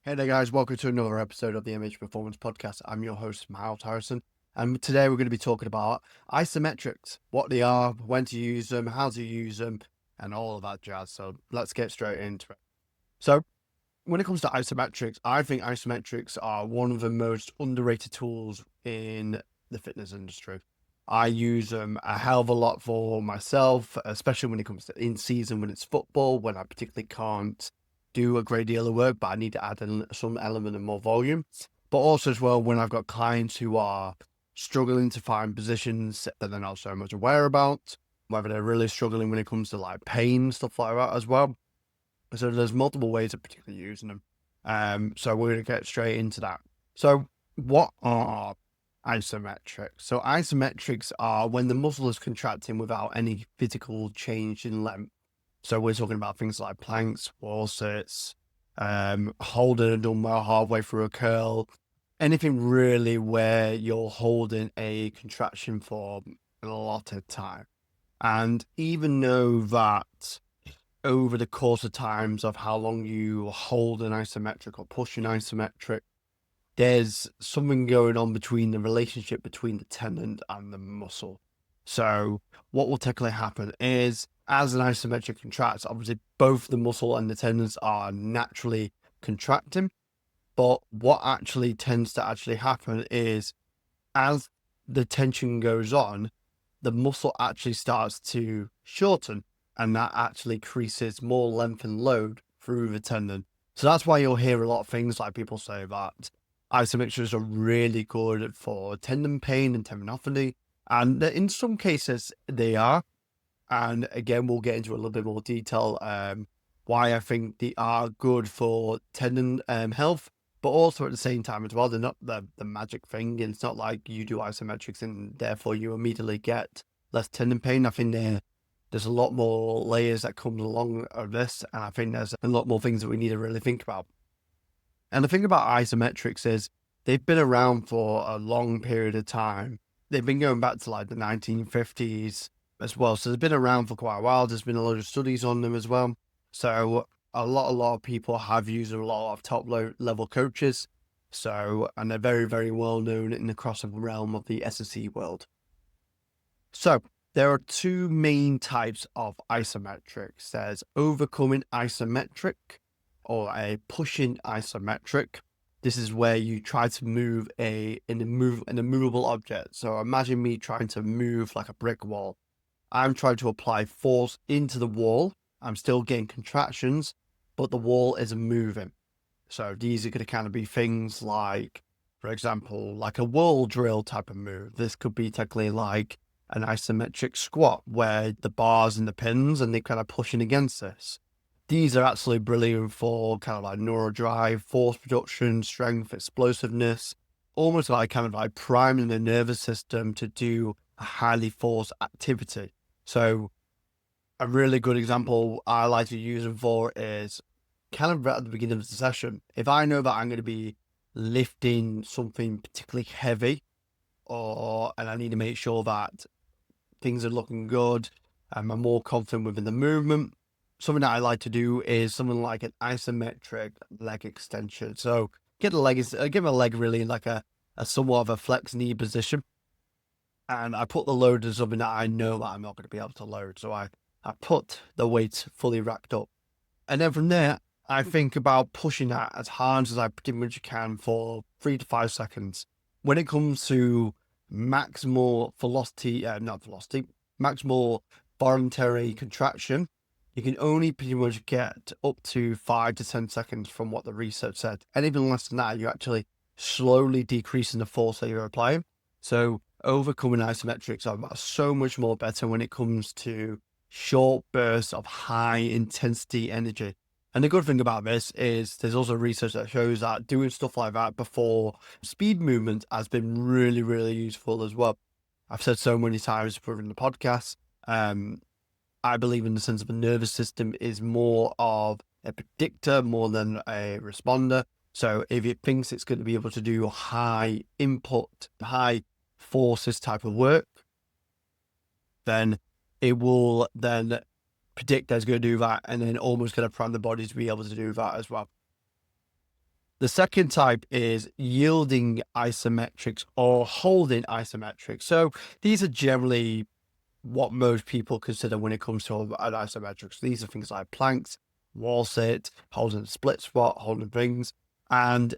Hey there, guys. Welcome to another episode of the MH Performance Podcast. I'm your host, Miles Harrison. And today we're going to be talking about isometrics, what they are, when to use them, how to use them, and all of that jazz. So let's get straight into it. So, when it comes to isometrics, I think isometrics are one of the most underrated tools in the fitness industry. I use them a hell of a lot for myself, especially when it comes to in season, when it's football, when I particularly can't do a great deal of work, but I need to add in some element of more volume. But also as well, when I've got clients who are struggling to find positions that they're not so much aware about, whether they're really struggling when it comes to like pain, stuff like that as well. So there's multiple ways of particularly using them. So we're going to get straight into that. So what are isometrics? So isometrics are when the muscle is contracting without any physical change in length. So we're talking about things like planks, wall sits, holding a dumbbell halfway through a curl, anything really where you're holding a contraction for a lot of time. And even though that over the course of times of how long you hold an isometric or push an isometric, there's something going on between the relationship between the tendon and the muscle. So what will typically happen is as an isometric contracts, obviously both the muscle and the tendons are naturally contracting. But what actually tends to actually happen is as the tension goes on, the muscle actually starts to shorten, and that actually increases more length and load through the tendon. So that's why you'll hear a lot of things like people say that isometrics are really good for tendon pain and tendinopathy. And in some cases they are. And again, we'll get into a little bit more detail why I think they are good for tendon health, but also at the same time as well, they're not the magic thing. It's not like you do isometrics and therefore you immediately get less tendon pain. I think there's a lot more layers that come along of this, and I think there's a lot more things that we need to really think about. And the thing about isometrics is they've been around for a long period of time. They've been going back to like the 1950s as well. So they've been around for quite a while. There's been a lot of studies on them as well. So a lot of people have used them, a lot of top level coaches. So, and they're very, very well known in the crossover realm of the S&C world. So there are two main types of isometrics. There's overcoming isometric or a pushing isometric. This is where you try to move an immovable object. So imagine me trying to move like a brick wall. I'm trying to apply force into the wall. I'm still getting contractions, but the wall isn't moving. So these are going to kind of be things like, for example, like a wall drill type of move. This could be technically like an isometric squat where the bars and the pins and they're kind of pushing against this. These are absolutely brilliant for kind of like neural drive, force production, strength, explosiveness, almost like kind of like priming the nervous system to do a highly forced activity. So a really good example I like to use them for is kind of at the beginning of the session. If I know that I'm going to be lifting something particularly heavy, and I need to make sure that things are looking good, and I'm more confident within the movement, something that I like to do is something like an isometric leg extension. So give a leg really in like a somewhat of a flex knee position. And I put the load as something that I know that I'm not going to be able to load. So I put the weight fully racked up. And then from there, I think about pushing that as hard as I pretty much can for 3 to 5 seconds. When it comes to maximal maximal voluntary contraction, you can only pretty much get up to 5 to 10 seconds from what the research said. Anything less than that, you're actually slowly decreasing the force that you're applying. So overcoming isometrics are so much more better when it comes to short bursts of high intensity energy. And the good thing about this is there's also research that shows that doing stuff like that before speed movement has been really, really useful as well. I've said so many times in the podcast, I believe in the sense of the nervous system is more of a predictor more than a responder. So if it thinks it's going to be able to do high input, high forces type of work, then it will then predict that it's going to do that and then almost going to prime the body to be able to do that as well. The second type is yielding isometrics or holding isometrics. So these are generally what most people consider when it comes to an isometrics. These are things like planks, wall sit, holding a split squat, holding rings. And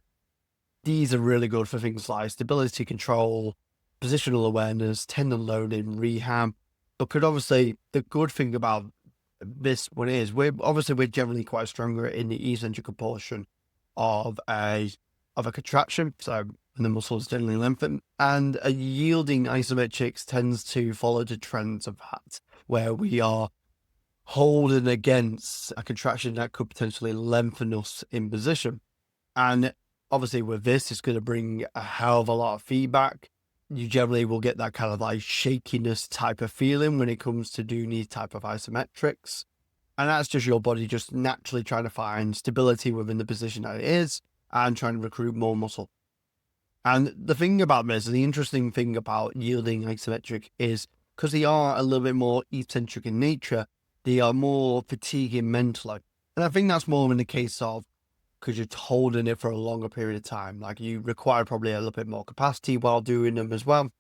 these are really good for things like stability control, positional awareness, tendon loading, rehab. But obviously, the good thing about this one is we're generally quite stronger in the eccentric portion of a contraction. So and the muscles generally lengthen, and a yielding isometrics tends to follow the trends of that, where we are holding against a contraction that could potentially lengthen us in position. And obviously with this, it's going to bring a hell of a lot of feedback. You generally will get that kind of like shakiness type of feeling when it comes to doing these type of isometrics. And that's just your body just naturally trying to find stability within the position that it is and trying to recruit more muscle. And the thing about this, the interesting thing about yielding isometric is because they are a little bit more eccentric in nature, they are more fatiguing mentally. And I think that's more in the case of because you're holding it for a longer period of time. Like you require probably a little bit more capacity while doing them as well.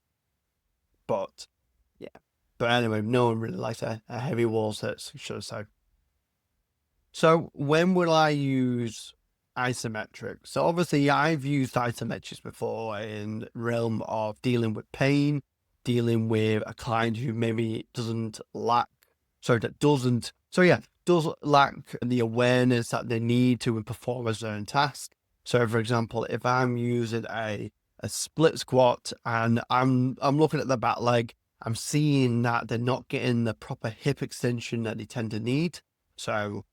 But yeah. But anyway, no one really likes a heavy wall sit, should I say. So when will I use isometric? So obviously I've used isometrics before in realm of dealing with pain, dealing with a client who maybe does lack the awareness that they need to perform a certain task. So for example, if I'm using a split squat and I'm looking at the back leg, I'm seeing that they're not getting the proper hip extension that they tend to need. So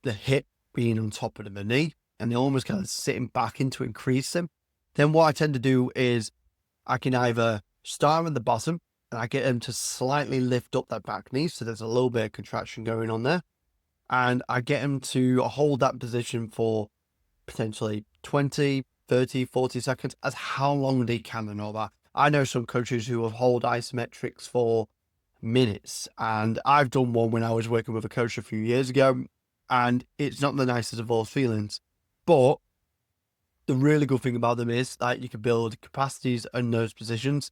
the hip being on top of the knee and they're almost kind of sitting back in to increase them. Then what I tend to do is I can either start at the bottom and I get them to slightly lift up that back knee. So there's a little bit of contraction going on there. And I get them to hold that position for potentially 20, 30, 40 seconds as how long they can and all that. I know some coaches who have hold isometrics for minutes. And I've done one when I was working with a coach a few years ago. And it's not the nicest of all feelings. But the really good thing about them is that you can build capacities in those positions.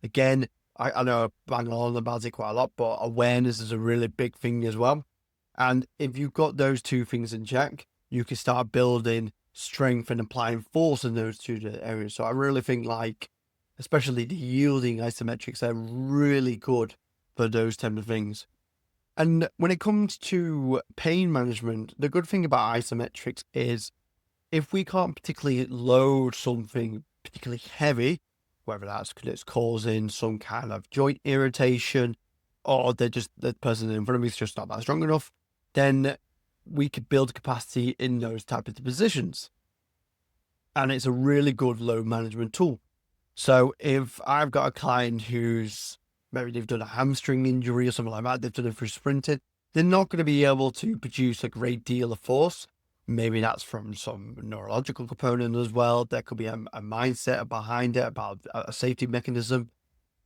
Again, I know I bang on about it quite a lot, but awareness is a really big thing as well. And if you've got those two things in check, you can start building strength and applying force in those two areas. So I really think like, especially the yielding isometrics are really good for those type of things. And when it comes to pain management, the good thing about isometrics is if we can't particularly load something particularly heavy, whether that's because it's causing some kind of joint irritation or the person in front of me is just not that strong enough, then we could build capacity in those types of positions. And it's a really good load management tool. So if I've got a client who's maybe they've done a hamstring injury or something like that, they've done it for sprinting, they're not going to be able to produce a great deal of force. Maybe that's from some neurological component as well. There could be a mindset behind it about a safety mechanism.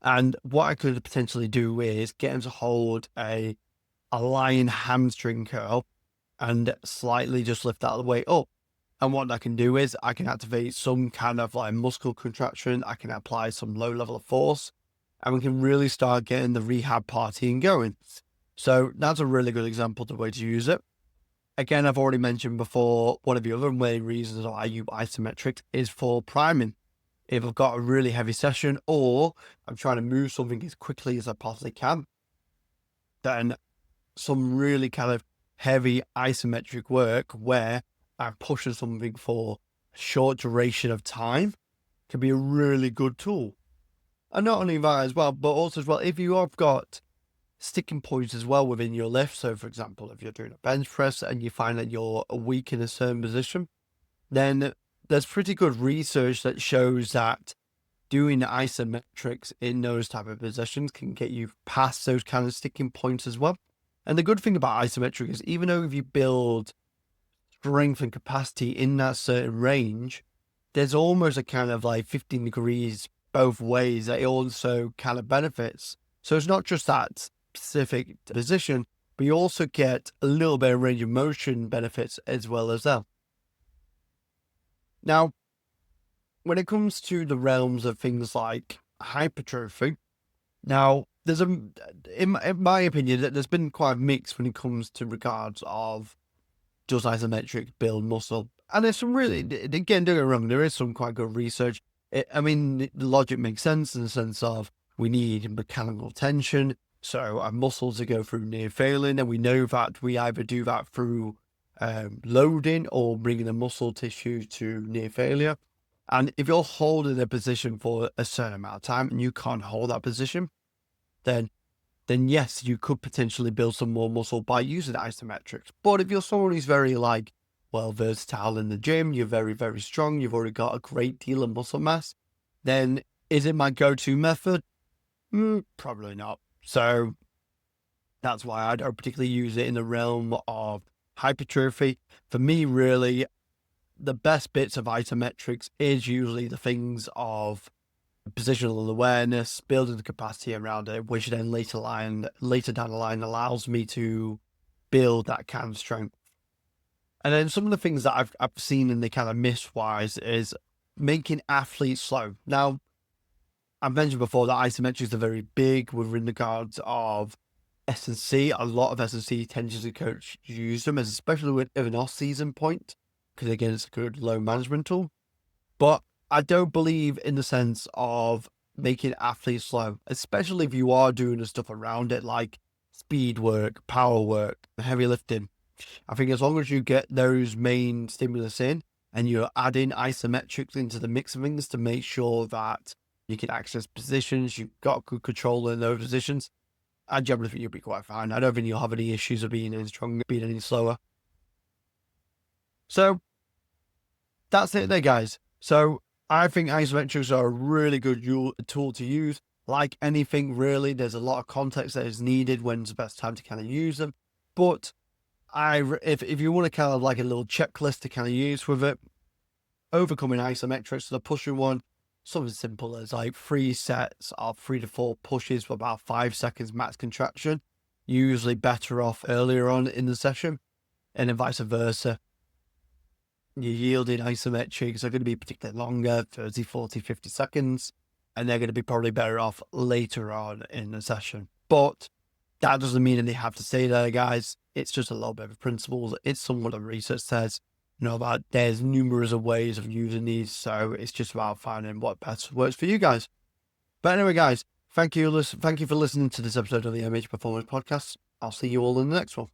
And what I could potentially do is get them to hold a lying hamstring curl and slightly just lift that weight up. And what I can do is I can activate some kind of like muscle contraction. I can apply some low level of force and we can really start getting the rehab partying going. So that's a really good example of the way to use it. Again, I've already mentioned before, one of the other main reasons I use isometrics is for priming. If I've got a really heavy session or I'm trying to move something as quickly as I possibly can, then some really kind of heavy isometric work where I'm pushing something for a short duration of time can be a really good tool. And not only that as well, but also as well, if you have got sticking points as well within your lift. So for example, if you're doing a bench press and you find that you're weak in a certain position, then there's pretty good research that shows that doing isometrics in those type of positions can get you past those kind of sticking points as well. And the good thing about isometric is even though if you build strength and capacity in that certain range, there's almost a kind of like 15 degrees both ways that it also kind of benefits. So it's not just that specific position, but you also get a little bit of range of motion benefits as well as that. Now, when it comes to the realms of things like hypertrophy, now there's in my opinion, that there's been quite a mix when it comes to regards of does isometric build muscle, and there's some really, again, don't get me wrong, there is some quite good research. I mean, the logic makes sense in the sense of we need mechanical tension, so our muscles to go through near failing, and we know that we either do that through loading or bringing the muscle tissue to near failure. And if you're holding a position for a certain amount of time and you can't hold that position, then yes, you could potentially build some more muscle by using isometrics. But if you're someone who's very versatile in the gym, you're very, very strong, you've already got a great deal of muscle mass, then is it my go-to method? Probably not. So that's why I don't particularly use it in the realm of hypertrophy. For me, really, the best bits of isometrics is usually the things of positional awareness, building the capacity around it, which then later down the line allows me to build that kind of strength. And then some of the things that I've seen in the kind of miss-wise is making athletes slow. Now, I've mentioned before that isometrics are very big within regards of S&C. A lot of S&C tends to coach use them, especially with an off-season point, because again, it's a good load management tool. But I don't believe in the sense of making athletes slow, especially if you are doing the stuff around it, like speed work, power work, heavy lifting. I think as long as you get those main stimulus in and you're adding isometrics into the mix of things to make sure that you can access positions, you've got good control in those positions, I generally think you'll be quite fine. I don't think you'll have any issues of being any stronger, being any slower. So that's it there, guys. So I think isometrics are a really good tool to use. Like anything, really, there's a lot of context that is needed when's the best time to kind of use them. But if you want to kind of like a little checklist to kind of use with it, overcoming isometrics, the pushing one, something simple as like 3 sets of 3 to 4 pushes for about 5 seconds max contraction. Usually better off earlier on in the session, and then vice versa. Your yielding isometrics are going to be particularly longer, 30, 40, 50 seconds, and they're going to be probably better off later on in the session. But that doesn't mean that they have to stay there, guys. It's just a little bit of principles. It's somewhat of research says, about there's numerous of ways of using these, so it's just about finding what best works for you guys. But anyway, guys, thank you for listening to this episode of the MH Performance Podcast. I'll see you all in the next one.